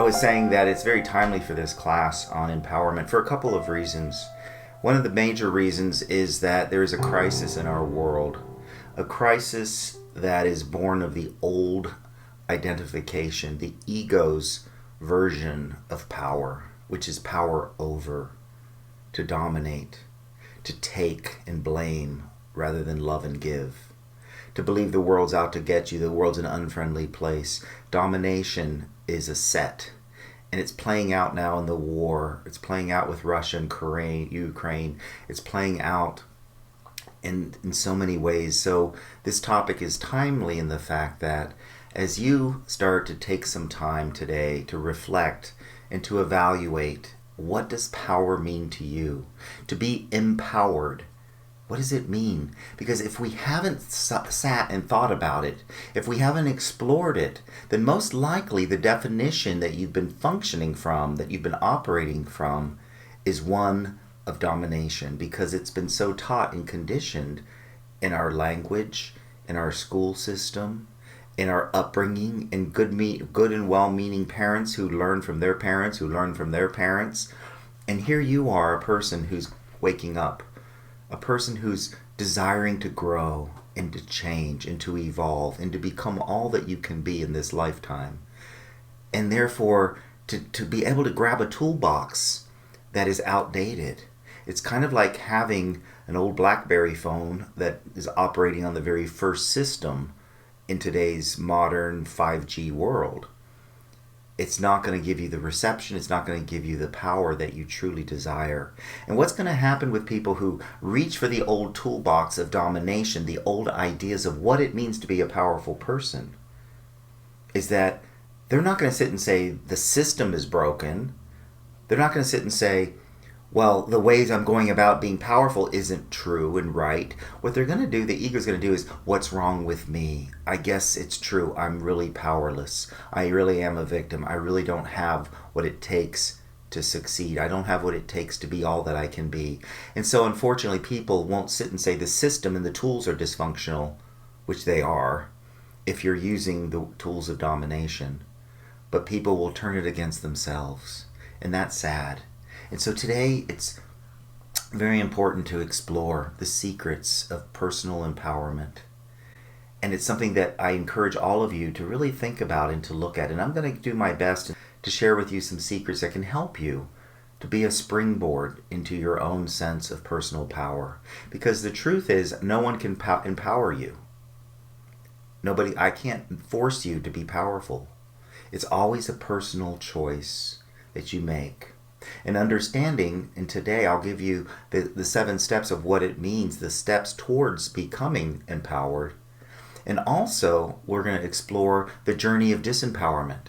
was saying that it's very timely for this class on empowerment for a couple of reasons. One of the major reasons is that there is a crisis in our world, a crisis that is born of the old identification, the ego's version of power, which is power over, to dominate, to take and blame rather than love and give, to believe the world's out to get you, the world's an unfriendly place. Domination is a set, and it's playing out now in the war. It's playing out with Russia and Ukraine. It's playing out in so many ways. So this topic is timely in the fact that as you start to take some time today to reflect and to evaluate, what does power mean to you? To be empowered, what does it mean? Because if we haven't sat and thought about it, if we haven't explored it, then most likely the definition that you've been functioning from, that you've been operating from, is one of domination, because it's been so taught and conditioned in our language, in our school system, in our upbringing, in good and well-meaning parents who learn from their parents, who learn from their parents. And here you are, a person who's waking up, a person who's desiring to grow and to change and to evolve and to become all that you can be in this lifetime. And therefore, to be able to grab a toolbox that is outdated. It's kind of like having an old BlackBerry phone that is operating on the very first system in today's modern 5G world. It's not going to give you the reception. It's not going to give you the power that you truly desire. And what's going to happen with people who reach for the old toolbox of domination, the old ideas of what it means to be a powerful person, is that they're not going to sit and say the system is broken. They're not going to sit and say, well, the ways I'm going about being powerful isn't true and right. What they're going to do, the ego's going to do, is, what's wrong with me? I guess it's true. I'm really powerless. I really am a victim. I really don't have what it takes to succeed. I don't have what it takes to be all that I can be. And so, unfortunately, people won't sit and say the system and the tools are dysfunctional, which they are, if you're using the tools of domination. But people will turn it against themselves. And that's sad. And so today it's very important to explore the secrets of personal empowerment. And it's something that I encourage all of you to really think about and to look at. And I'm going to do my best to share with you some secrets that can help you to be a springboard into your own sense of personal power. Because the truth is, no one can empower you. I can't force you to be powerful. It's always a personal choice that you make. And understanding, and today I'll give you the 7 steps of what it means, the steps towards becoming empowered. And also, we're going to explore the journey of disempowerment.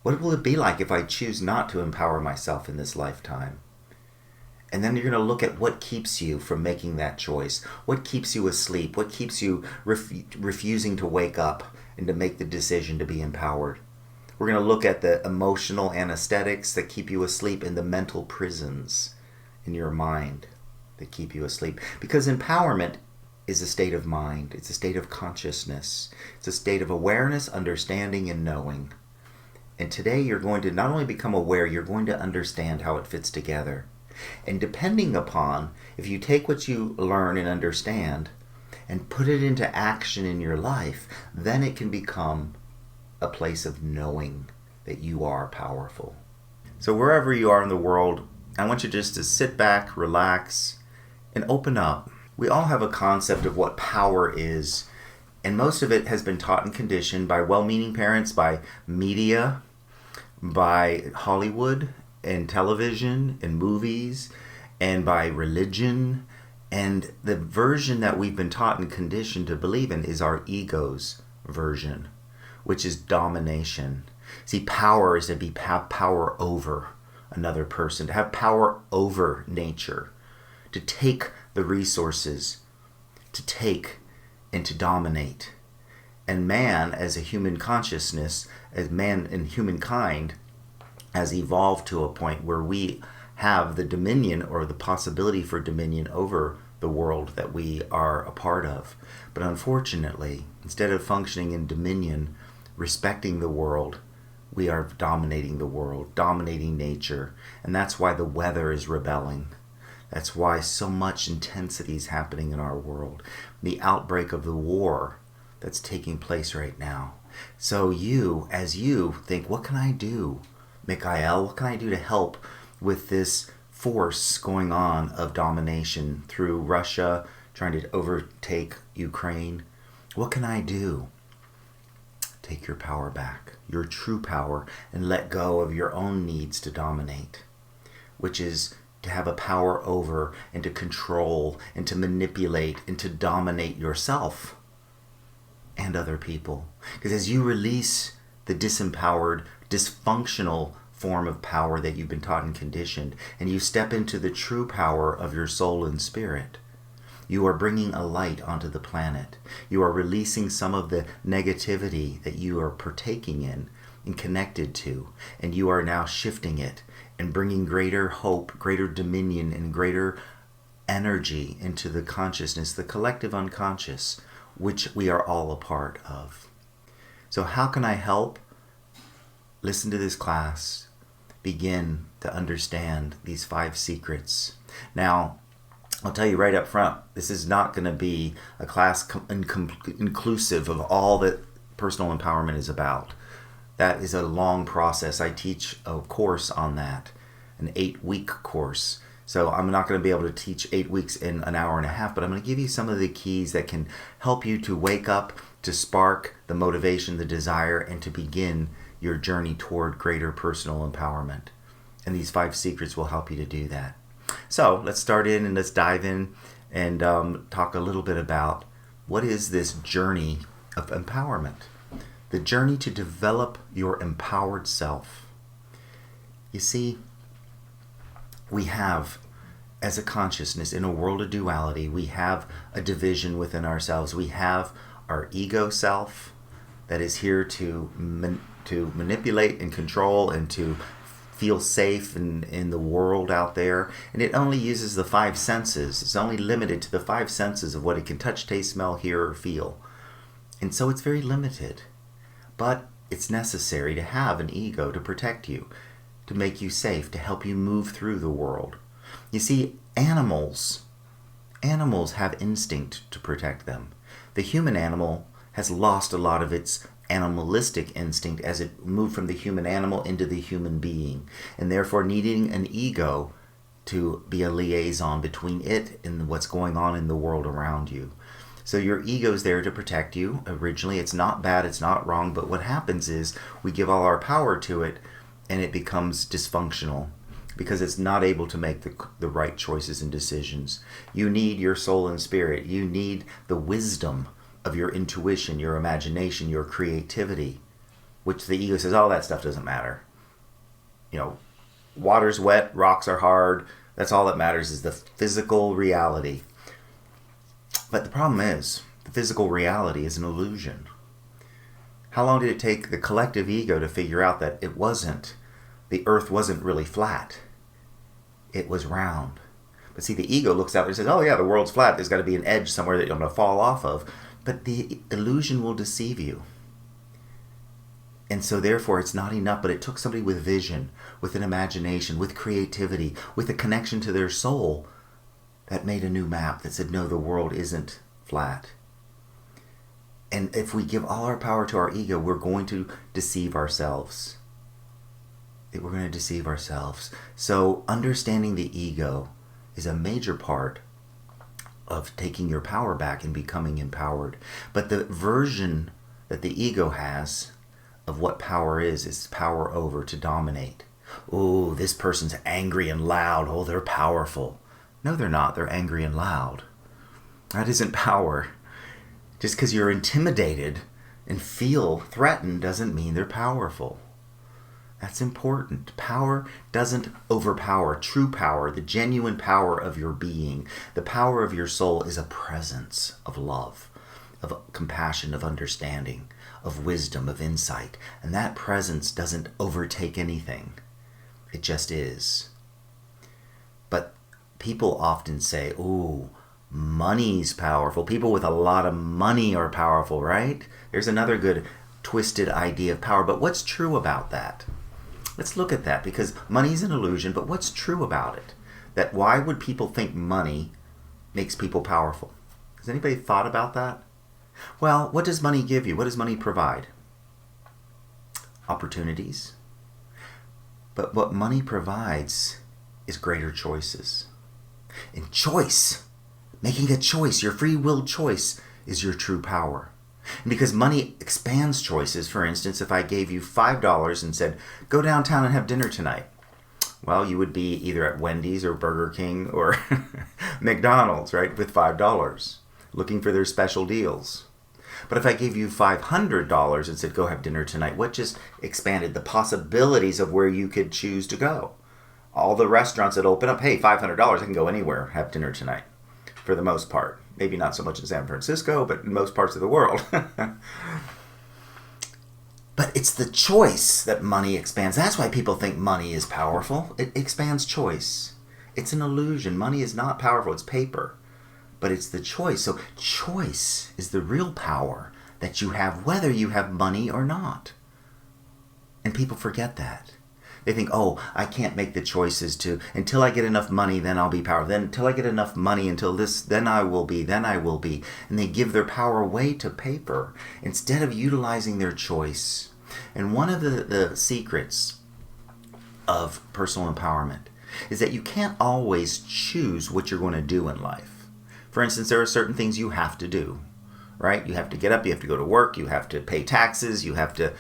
What will it be like if I choose not to empower myself in this lifetime? And then you're going to look at what keeps you from making that choice. What keeps you asleep? What keeps you refusing to wake up and to make the decision to be empowered? We're going to look at the emotional anesthetics that keep you asleep and the mental prisons in your mind that keep you asleep. Because empowerment is a state of mind. It's a state of consciousness. It's a state of awareness, understanding, and knowing. And today you're going to not only become aware, you're going to understand how it fits together. And depending upon, if you take what you learn and understand and put it into action in your life, then it can become a place of knowing that you are powerful. So wherever you are in the world, I want you just to sit back, relax, and open up. We all have a concept of what power is, and most of it has been taught and conditioned by well-meaning parents, by media, by Hollywood and television and movies, and by religion. And the version that we've been taught and conditioned to believe in is our ego's version, which is domination. See, power is to have power over another person, to have power over nature, to take the resources, to take and to dominate. And man, as a human consciousness, as man and humankind, has evolved to a point where we have the dominion or the possibility for dominion over the world that we are a part of. But unfortunately, instead of functioning in dominion, respecting the world, we are dominating the world, dominating nature. And that's why the weather is rebelling. That's why so much intensity is happening in our world. The outbreak of the war that's taking place right now. So you, as you think, what can I do, Michaiel? What can I do to help with this force going on of domination through Russia trying to overtake Ukraine? What can I do? Take your power back, your true power, and let go of your own needs to dominate, which is to have a power over and to control and to manipulate and to dominate yourself and other people. Because as you release the disempowered, dysfunctional form of power that you've been taught and conditioned, and you step into the true power of your soul and spirit, you are bringing a light onto the planet. You are releasing some of the negativity that you are partaking in and connected to, and you are now shifting it and bringing greater hope, greater dominion, and greater energy into the consciousness, the collective unconscious, which we are all a part of. So how can I help? Listen to this class. Begin to understand these 5 secrets. Now, I'll tell you right up front, this is not going to be a class inclusive of all that personal empowerment is about. That is a long process. I teach a course on that, an 8-week course. So I'm not going to be able to teach 8 weeks in an hour and a half, but I'm going to give you some of the keys that can help you to wake up, to spark the motivation, the desire, and to begin your journey toward greater personal empowerment. And these 5 secrets will help you to do that. So let's start in and let's dive in and talk a little bit about what is this journey of empowerment. The journey to develop your empowered self. You see, we have, as a consciousness in a world of duality, we have a division within ourselves. We have our ego self that is here to manipulate and control and to feel safe in the world out there. And it only uses the 5 senses. It's only limited to the 5 senses of what it can touch, taste, smell, hear, or feel. And so it's very limited. But it's necessary to have an ego to protect you, to make you safe, to help you move through the world. You see, animals have instinct to protect them. The human animal has lost a lot of its animalistic instinct as it moved from the human animal into the human being, and therefore needing an ego to be a liaison between it and what's going on in the world around you. So your ego is there to protect you. Originally, it's not bad, it's not wrong, but what happens is we give all our power to it and it becomes dysfunctional because it's not able to make the right choices and decisions. You need your soul and spirit. You need the wisdom of your intuition, your imagination, your creativity, which the ego says, oh, that stuff doesn't matter. You know, water's wet, rocks are hard. That's all that matters is the physical reality. But the problem is, the physical reality is an illusion. How long did it take the collective ego to figure out that the earth wasn't really flat? It was round. But see, the ego looks out and says, oh yeah, the world's flat. There's got to be an edge somewhere that you're going to fall off of. But the illusion will deceive you. And so therefore it's not enough, but it took somebody with vision, with an imagination, with creativity, with a connection to their soul that made a new map that said, no, the world isn't flat. And if we give all our power to our ego, we're going to deceive ourselves. We're going to deceive ourselves. So understanding the ego is a major part of taking your power back and becoming empowered. But the version that the ego has of what power is power over, to dominate. Oh, this person's angry and loud. Oh, they're powerful. No, they're not. They're angry and loud. That isn't power. Just because you're intimidated and feel threatened doesn't mean they're powerful. That's important. Power doesn't overpower. True power, the genuine power of your being, the power of your soul is a presence of love, of compassion, of understanding, of wisdom, of insight. And that presence doesn't overtake anything. It just is. But people often say, ooh, money's powerful. People with a lot of money are powerful, right? There's another good twisted idea of power. But what's true about that? Let's look at that, because money is an illusion, but what's true about it? That why would people think money makes people powerful? Has anybody thought about that? Well, what does money give you? What does money provide? Opportunities. But what money provides is greater choices. And choice, making a choice, your free will choice, is your true power. And because money expands choices, for instance, if I gave you $5 and said, go downtown and have dinner tonight, well, you would be either at Wendy's or Burger King or McDonald's, right, with $5, looking for their special deals. But if I gave you $500 and said, go have dinner tonight, what just expanded the possibilities of where you could choose to go? All the restaurants that open up, hey, $500, I can go anywhere, have dinner tonight, for the most part. Maybe not so much in San Francisco, but in most parts of the world. But it's the choice that money expands. That's why people think money is powerful. It expands choice. It's an illusion. Money is not powerful. It's paper. But it's the choice. So choice is the real power that you have, whether you have money or not. And people forget that. They think, oh, I can't make the choices until I get enough money, then I'll be powerful. Then until I get enough money, until this, then I will be. And they give their power away to paper instead of utilizing their choice. And one of the secrets of personal empowerment is that you can't always choose what you're going to do in life. For instance, there are certain things you have to do, right? You have to get up, you have to go to work, you have to pay taxes, you have to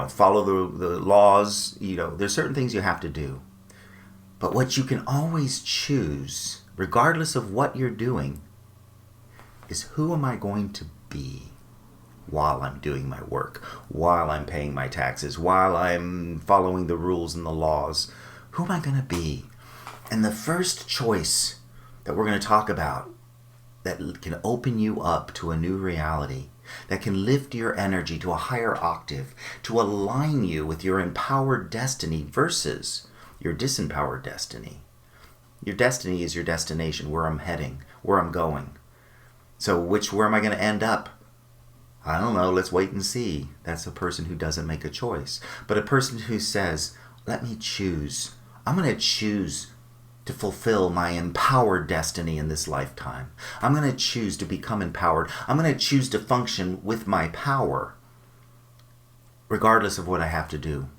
follow the laws. There's certain things you have to do. But what you can always choose, regardless of what you're doing, is who am I going to be while I'm doing my work, while I'm paying my taxes, while I'm following the rules and the laws. Who am I going to be? And the first choice that we're going to talk about that can open you up to a new reality, that can lift your energy to a higher octave, to align you with your empowered destiny versus your disempowered destiny. Your destiny is your destination, where I'm heading, where I'm going. So where am I going to end up? I don't know, let's wait and see. That's a person who doesn't make a choice. But a person who says, let me choose. I'm going to choose to fulfill my empowered destiny in this lifetime. I'm going to choose to become empowered. I'm going to choose to function with my power, regardless of what I have to do.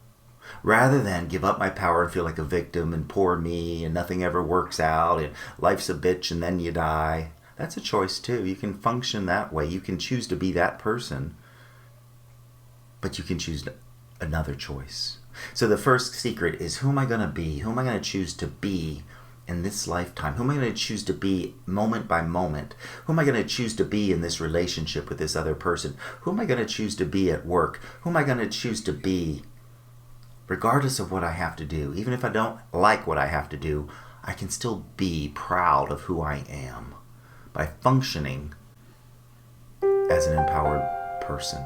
Rather than give up my power and feel like a victim and poor me and nothing ever works out and life's a bitch and then you die. That's a choice too. You can function that way. You can choose to be that person, but you can choose another choice. So the first secret is, who am I going to be? Who am I going to choose to be in this lifetime? Who am I going to choose to be moment by moment? Who am I going to choose to be in this relationship with this other person? Who am I going to choose to be at work? Who am I going to choose to be regardless of what I have to do? Even if I don't like what I have to do, I can still be proud of who I am by functioning as an empowered person.